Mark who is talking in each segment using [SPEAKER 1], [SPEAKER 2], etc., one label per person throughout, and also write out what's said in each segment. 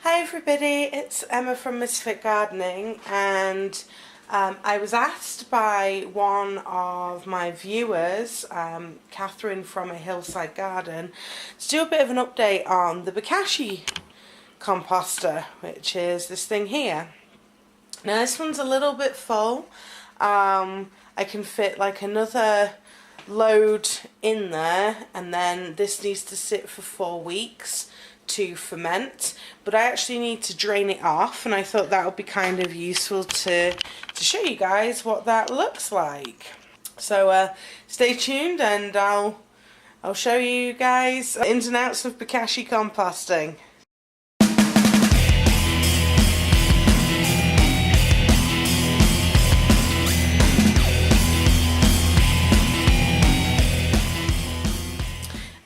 [SPEAKER 1] Hi everybody, it's Emma from Misfit Gardening, and I was asked by one of my viewers, Catherine from A Hillside Garden, to do a bit of an update on the Bokashi composter, which is this thing here. Now this one's a little bit full. I can fit like another load in there, and then this needs to sit for 4 weeks to ferment, but I actually need to drain it off, and I thought that would be kind of useful to show you guys what that looks like. So stay tuned and I'll show you guys ins and outs of Bokashi composting.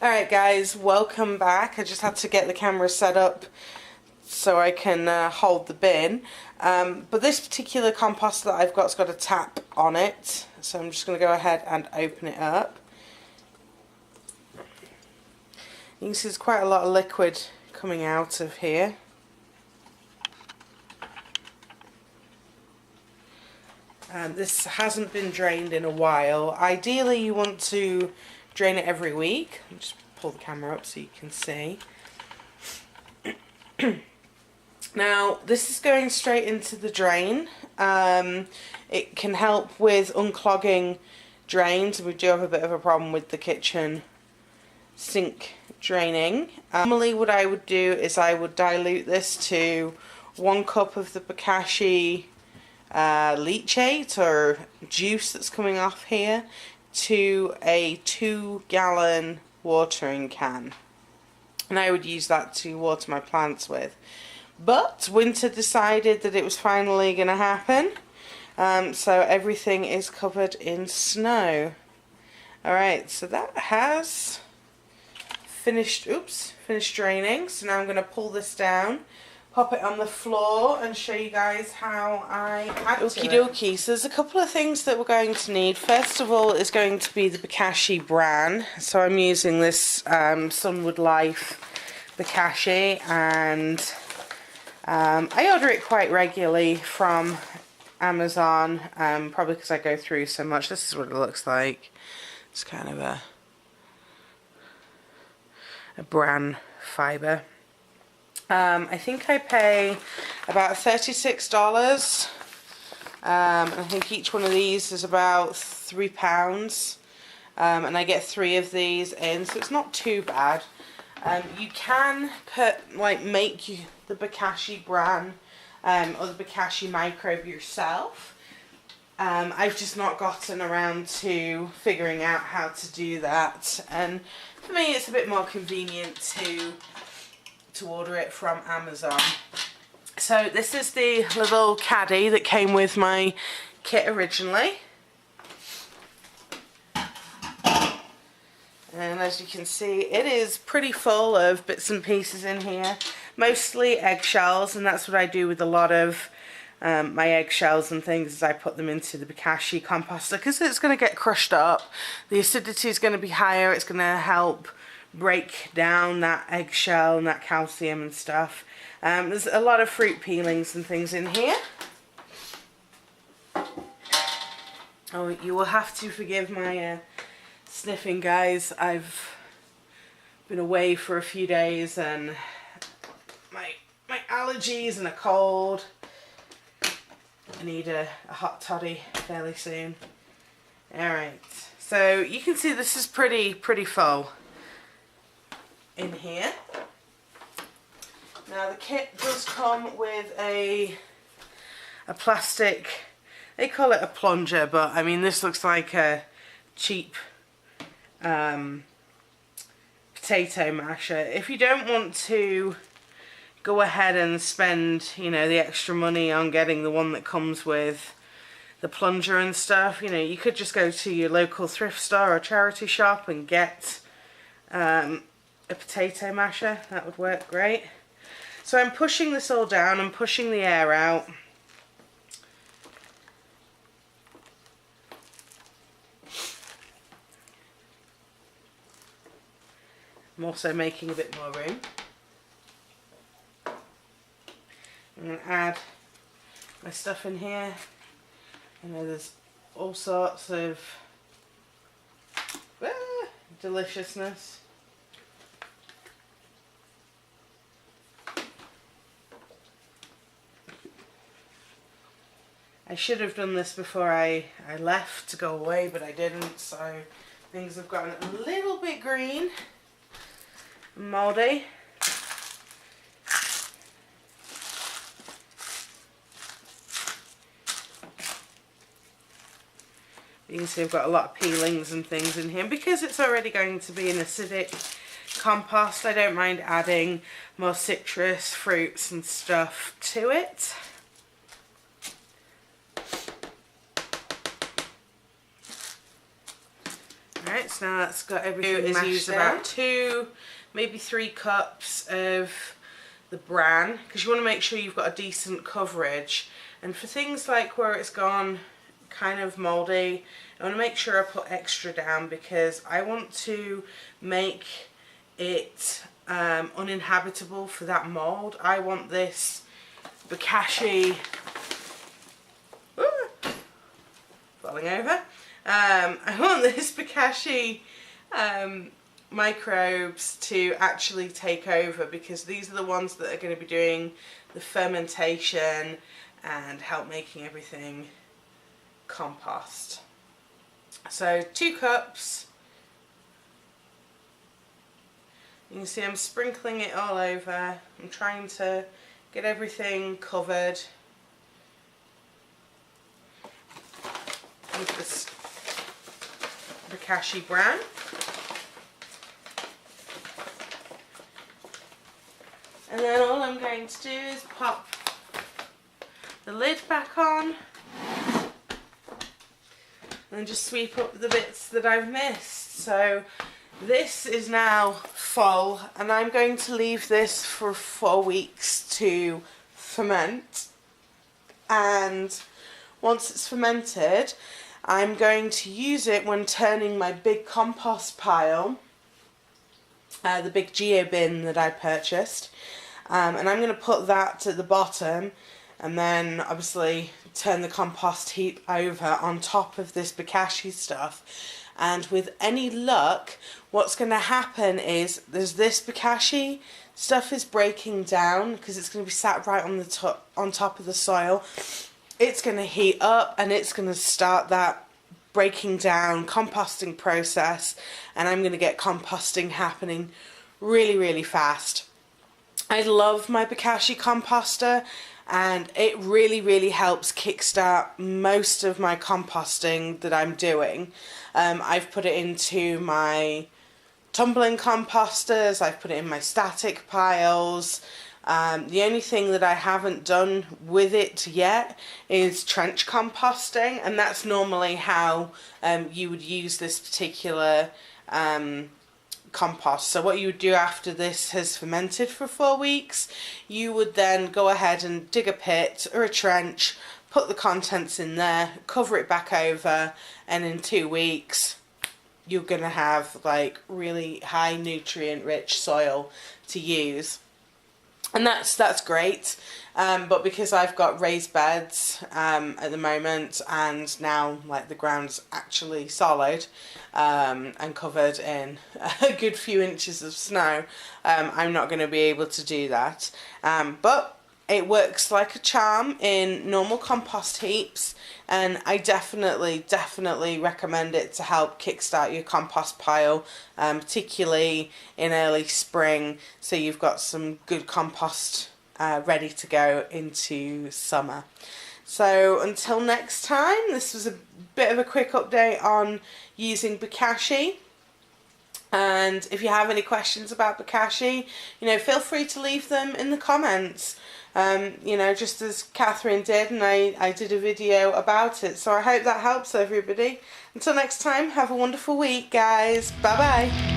[SPEAKER 1] Alright guys, welcome back. I just had to get the camera set up so I can hold the bin. But this particular composter that I've got's got a tap on it, so I'm just going to go ahead and open it up. You can see there's quite a lot of liquid coming out of here. This hasn't been drained in a while. Ideally you want to drain it every week. I'll just pull the camera up so you can see. Now this is going straight into the drain. It can help with unclogging drains. We do have a bit of a problem with the kitchen sink draining. Normally what I would do is I would dilute this to 1 cup of the Bokashi leachate or juice that's coming off here to a 2-gallon watering can, and I would use that to water my plants with. But winter decided that it was finally going to happen, so everything is covered in snow. Alright, so that has finished draining. So now I'm going to pull this down, pop it on the floor and show you guys how I add to it. Okie dokie, so there's a couple of things that we're going to need. First of all is going to be the Bokashi bran. So I'm using this Sunwood Life Bokashi, and I order it quite regularly from Amazon, probably because I go through so much. This is what it looks like. It's kind of a bran fibre. I think I pay about $36, and I think each one of these is about £3, and I get 3 of these in, so it's not too bad. You can make the Bokashi bran or the Bokashi microbe yourself. I've just not gotten around to figuring out how to do that, and for me it's a bit more convenient to order it from Amazon. So this is the little caddy that came with my kit originally, and as you can see it is pretty full of bits and pieces in here, mostly eggshells, and that's what I do with a lot of my eggshells and things, is I put them into the Bokashi composter because it's going to get crushed up. The acidity is going to be higher. It's going to help break down that eggshell and that calcium and stuff. There's a lot of fruit peelings and things in here. Oh, you will have to forgive my sniffing, guys. I've been away for a few days, and my allergies and a cold. I need a hot toddy fairly soon. Alright, so you can see this is pretty full in here. Now the kit does come with a plastic, they call it a plunger, but I mean this looks like a cheap potato masher. If you don't want to go ahead and spend, you know, the extra money on getting the one that comes with the plunger and stuff, you know, you could just go to your local thrift store or charity shop and get a potato masher. That would work great. So I'm pushing this all down and pushing the air out. I'm also making a bit more room. I'm going to add my stuff in here. I know there's all sorts of deliciousness. I should have done this before I left to go away, but I didn't, so things have gotten a little bit green and mouldy. You can see I've got a lot of peelings and things in here. Because it's already going to be an acidic compost, I don't mind adding more citrus, fruits and stuff to it. Alright, so now that's got everything mashed use about 2, maybe 3 cups of the bran, because you want to make sure you've got a decent coverage. And for things like where it's gone kind of mouldy, I want to make sure I put extra down, because I want to make it uninhabitable for that mould. I want this Bokashi falling over. I want this Bokashi microbes to actually take over, because these are the ones that are going to be doing the fermentation and help making everything compost. So 2 cups. You can see I'm sprinkling it all over. I'm trying to get everything covered with this Bokashi bran. And then all I'm going to do is pop the lid back on and just sweep up the bits that I've missed. So this is now full, and I'm going to leave this for 4 weeks to ferment. And once it's fermented, I'm going to use it when turning my big compost pile, the big geo bin that I purchased, and I'm going to put that at the bottom, and then obviously turn the compost heap over on top of this Bokashi stuff. And with any luck, what's going to happen is there's this Bokashi stuff is breaking down, because it's going to be sat right on the on top of the soil. It's going to heat up and it's going to start that breaking down composting process, and I'm going to get composting happening really, really fast. I love my Bokashi composter, and it really, really helps kickstart most of my composting that I'm doing. I've put it into my tumbling composters, I've put it in my static piles. The only thing that I haven't done with it yet is trench composting, and that's normally how you would use this particular compost. So what you would do after this has fermented for 4 weeks, you would then go ahead and dig a pit or a trench, put the contents in there, cover it back over, and in 2 weeks you're going to have like really high nutrient rich soil to use. And that's great, but because I've got raised beds at the moment, and now like the ground's actually solid and covered in a good few inches of snow, I'm not going to be able to do that. But it works like a charm in normal compost heaps, and I definitely recommend it to help kickstart your compost pile, particularly in early spring, so you've got some good compost ready to go into summer. So until next time, this was a bit of a quick update on using Bokashi. And if you have any questions about Bokashi, feel free to leave them in the comments. Just as Catherine did, and I did a video about it. So I hope that helps everybody. Until next time, have a wonderful week, guys. Bye bye.